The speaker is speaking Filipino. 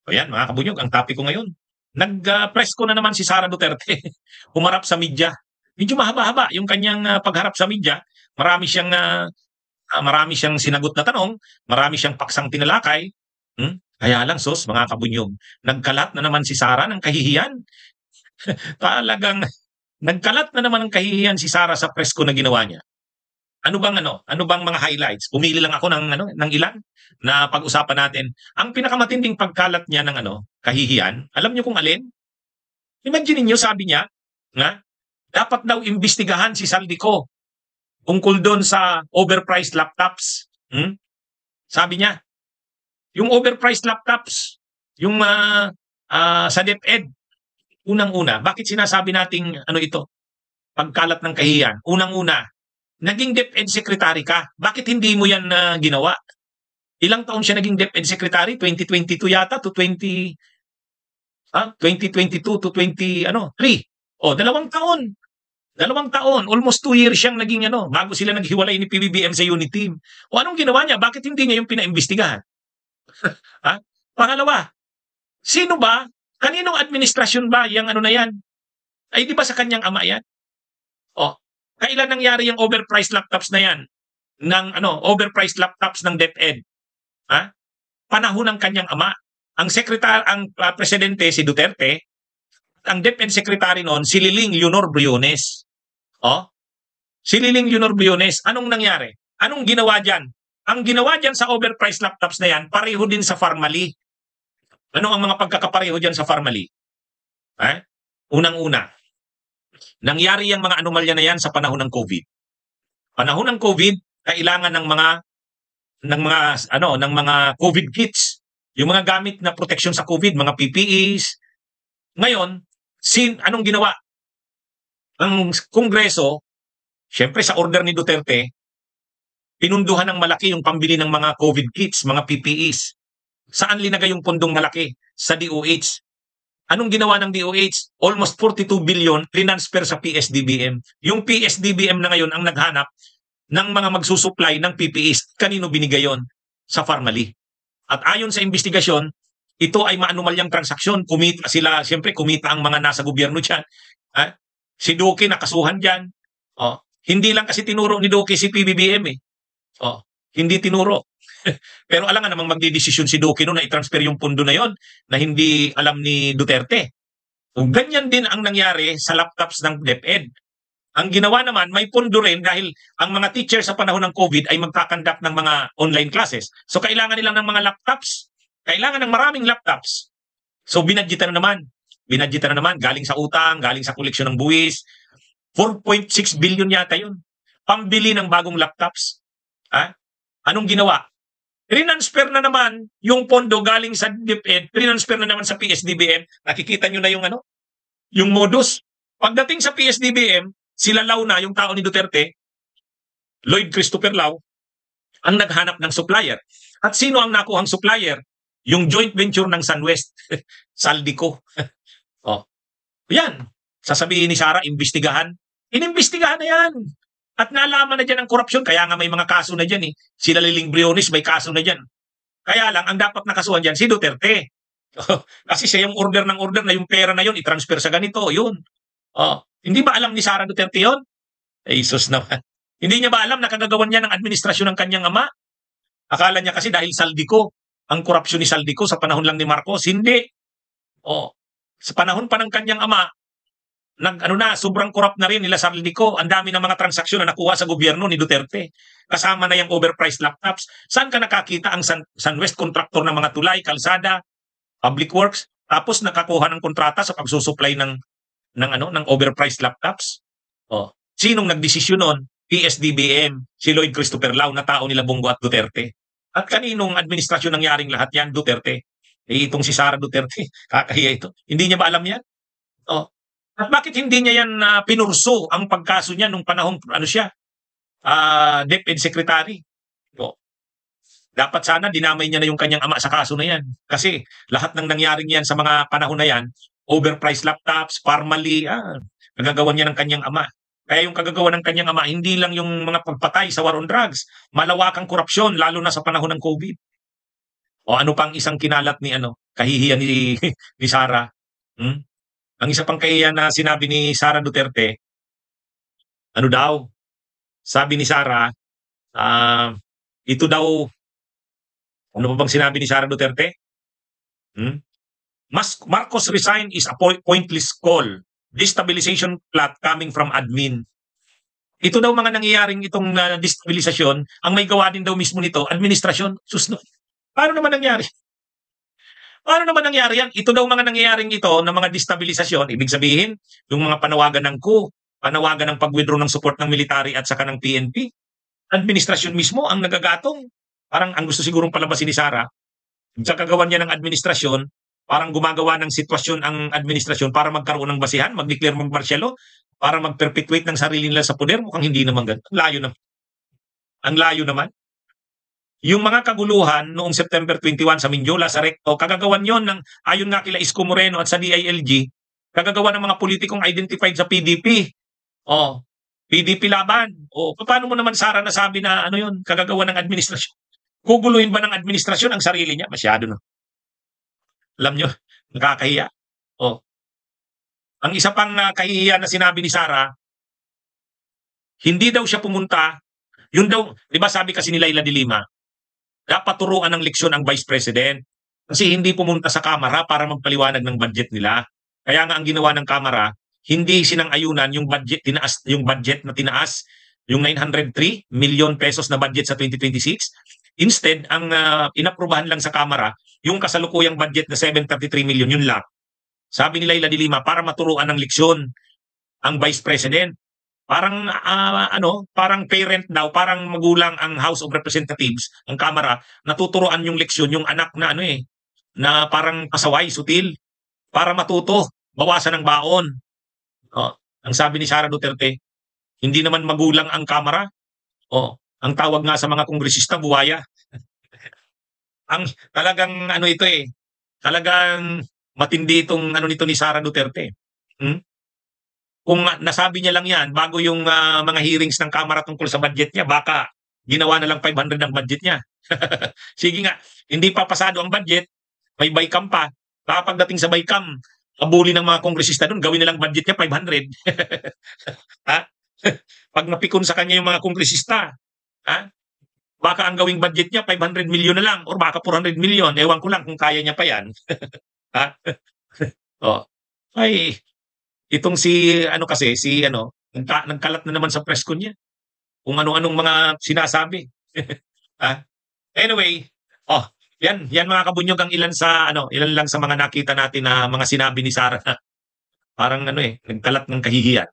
O yan, mga kabunyog, ang topic ko ngayon. Nag-press ko na naman si Sara Duterte. Humarap sa media. Medyo mahaba-haba yung kanyang pagharap sa media. Marami siyang sinagot na tanong, marami siyang paksang tinalakay. Kaya lang, sos, mga kabunyog, nagkalat na naman si Sara ng kahihiyan. Talagang nagkalat na naman ng kahihiyan si Sara sa press ko na ginawa niya. Ano bang mga highlights? Pumili lang ako ng ilan na pag-usapan natin. Ang pinakamatinding pagkalat niya ng kahihiyan, alam niyo kung alin? Imagine niyo, sabi niya, nga, dapat daw imbestigahan si Saldico tungkol doon sa overpriced laptops. Sabi niya, yung overpriced laptops, yung sa DepEd, unang-una, bakit sinasabi nating ito? Pagkalat ng kahihiyan. Unang-una, naging DepEd Secretary ka. Bakit hindi mo yan ginawa? Ilang taon siya naging DepEd Secretary? 2022 yata to 2022 to 23. O, 2 taon. 2 taon. Almost 2 years siyang naging bago sila naghiwalay ni PBBM sa unit team. O anong ginawa niya? Bakit hindi niya yung pinaimbestigahan? Pangalawa, sino ba? Kaninong administrasyon ba yung na yan? Ay di ba sa kanyang ama yan? O, kailan nangyari yung overpriced laptops na yan? Overpriced laptops ng DepEd? Panahon ng kanyang ama. Ang presidente si Duterte, ang DepEd secretary noon si Liling Leonor Briones. Si Liling Leonor Briones, anong nangyari? Anong ginawa diyan? Ang ginawa diyan sa overpriced laptops na yan, pareho din sa Pharmally. Ano ang mga pagkakapareho diyan sa Pharmally? Unang-una, nangyari yung mga anomalya na yan sa panahon ng COVID. Panahon ng COVID, kailangan ng mga COVID kits, yung mga gamit na protection sa COVID, mga PPEs. Ngayon, anong ginawa? Ang Kongreso, syempre sa order ni Duterte, pinunduhan ng malaki yung pambili ng mga COVID kits, mga PPEs. Saan linagay yung pundong malaki? Sa DOH. Anong ginawa ng DOH? Almost 42 billion transfer sa PSDBM. Yung PSDBM na ngayon ang naghanap ng mga magsusupply ng PPEs. Kanino binigay yon? Sa Pharmally. At ayon sa investigasyon, ito ay maanumalyang transaksyon. Kumita sila, siyempre kumita ang mga nasa gobyerno dyan. Si Duque nakasuhan dyan. Hindi lang kasi tinuro ni Duque si PBBM eh. Hindi tinuro. Pero alam nga namang magdidesisyon si Duque noon na i-transfer yung pundo na yon na hindi alam ni Duterte. Ganyan din ang nangyari sa laptops ng DepEd. Ang ginawa naman, may pundo rin dahil ang mga teacher sa panahon ng COVID ay magkakandak ng mga online classes. So kailangan nilang ng mga laptops. Kailangan ng maraming laptops. So binadgetan na naman. Galing sa utang, galing sa koleksyon ng buwis. 4.6 billion yata yun. Pambili ng bagong laptops. Anong ginawa? Transfer na naman yung pondo galing sa DepEd, transfer na naman sa PSDBM. Nakikita nyo na yung modus. Pagdating sa PSDBM, sila Lau na, yung tao ni Duterte, Lloyd Christopher Lau, ang naghanap ng supplier. At sino ang nakuhang supplier? Yung joint venture ng SunWest, Saldico. Yan. Sasabihin ni Sara, imbestigahan. Inimbestigahan na yan. At nalaman na dyan ang korupsyon. Kaya nga may mga kaso na dyan eh. Sila Liling Briones, may kaso na dyan. Kaya lang, ang dapat nakasuhan dyan, si Duterte. Kasi siya yung order na yung pera na yun, i-transfer sa ganito, yun. Hindi ba alam ni Sara Duterte yun? Jesus naman. Hindi niya ba alam na kagagawan niya ng administrasyon ng kanyang ama? Akala niya kasi dahil Saldico, ang korupsyon ni Saldico sa panahon lang ni Marcos. Hindi. Sa panahon pa ng kanyang ama, sobrang corrupt na rin nila Saldico. Ang dami ng mga transaksyon na nakuha sa gobyerno ni Duterte. Kasama na yung overpriced laptops. Saan ka nakakita ang SunWest contractor ng mga tulay, kalsada, public works, tapos nakakuha ng kontrata sa pagsusupply ng overpriced laptops? Sinong nagdesisyon noon? PSDBM, si Lloyd Christopher Lau na tao nila Bongo at Duterte. At kaninong administrasyon nangyaring lahat yan? Duterte. Itong si Sara Duterte, kakahiya ito. Hindi niya ba alam yan? At bakit hindi niya yan pinurso ang pagkaso niya nung panahon siya? DepEd Secretary. Dapat sana dinamay niya na yung kanyang ama sa kaso na yan. Kasi lahat ng nangyaring yan sa mga panahon na yan, overpriced laptops, Pharmally, nagagawa niya ng kanyang ama. Kaya yung kagagawa ng kanyang ama, hindi lang yung mga pagpatay sa war on drugs, malawakang korupsyon, lalo na sa panahon ng COVID. Ano pang isang kinalat ni kahihiyan ni ni Sara. Hmm? Ang isa pang kahihiyan na sinabi ni Sara Duterte, ano daw, sabi ni Sara, ito daw, ano pa bang sinabi ni Sara Duterte? Hmm? Marcos resign is a pointless call. Destabilization plot coming from admin. Ito daw mga nangyayaring itong destabilisasyon, ang may gawa din daw mismo nito, administrasyon. Sus, no. Paano naman nangyari? Paano naman nangyari yan? Ito daw mga nangyayaring ito ng mga destabilisasyon, ibig sabihin, yung mga panawagan ng coup, panawagan ng pag-withdraw ng support ng military at saka ng PNP, administrasyon mismo ang nagagatong. Parang ang gusto sigurong palabasin ni Sara, sa kagawan niya ng administrasyon, parang gumagawa ng sitwasyon ang administrasyon para magkaroon ng basihan, mag-declare mag-martialo, para mag-perpetuate ng sarili nila sa poder. Mukhang hindi naman ganun. Ang layo naman. Ang layo naman. Yung mga kaguluhan noong September 21 sa Mindiola, sa Recto, kagagawan yon ng, ayon nga kila Isko Moreno at sa DILG, kagagawa ng mga politikong identified sa PDP. Oh, PDP laban. O, paano mo naman, Sara, nasabi na ano yun, kagagawa ng administrasyon? Guguluhin ba ng administrasyon ang sarili niya? Masyado, no? Alam nyo, nakakahiya. Oh. Ang isa pang kahihiyan na sinabi ni Sara, hindi daw siya pumunta, yun daw, di ba sabi kasi ni Laila de Lima, dapat turuan ng leksyon ang Vice President kasi hindi pumunta sa Kamara para magpaliwanag ng budget nila. Kaya nga ang ginawa ng Kamara, hindi sinang-ayunan yung budget, yung budget na tinaas, yung 903 million pesos na budget sa 2026. Instead, ang inaprubahan lang sa Kamara, yung kasalukuyang budget na 733 million, yun lang. Sabi ni Laila de Lima, para maturuan ng leksyon ang Vice President. Parang parang parent daw, parang magulang ang House of Representatives, ang Kamara, natuturoan yung leksyon yung anak na na parang pasaway, sutil, para matuto, bawasan ng baon. Oh, ang sabi ni Sara Duterte, hindi naman magulang ang Kamara. Oh, ang tawag nga sa mga kongresista, buwaya. Ang talagang ito talagang matindi itong nito ni Sara Duterte. Hmm? Kung nasabi niya lang yan bago yung mga hearings ng Kamara tungkol sa budget niya, baka ginawa na lang 500 ang budget niya. Sige nga, hindi pa pasado ang budget, may BICAM pa. Baka pagdating sa BICAM, abuli ng mga kongresista doon, gawin na lang budget niya 500. Ha? Pag napikon sa kanya yung mga kongresista, ha? Baka ang gawing budget niya 500 million na lang or baka 400 million. Ewan ko lang kung kaya niya pa yan. Ha? Oh. Ay, itong si nagkalat na naman sa press con niya. Kung ano-anong mga sinasabi. Anyway, yan mga kabunyog ang ilan lang sa mga nakita natin na mga sinabi ni Sara. Parang nagkalat ng kahihiyan.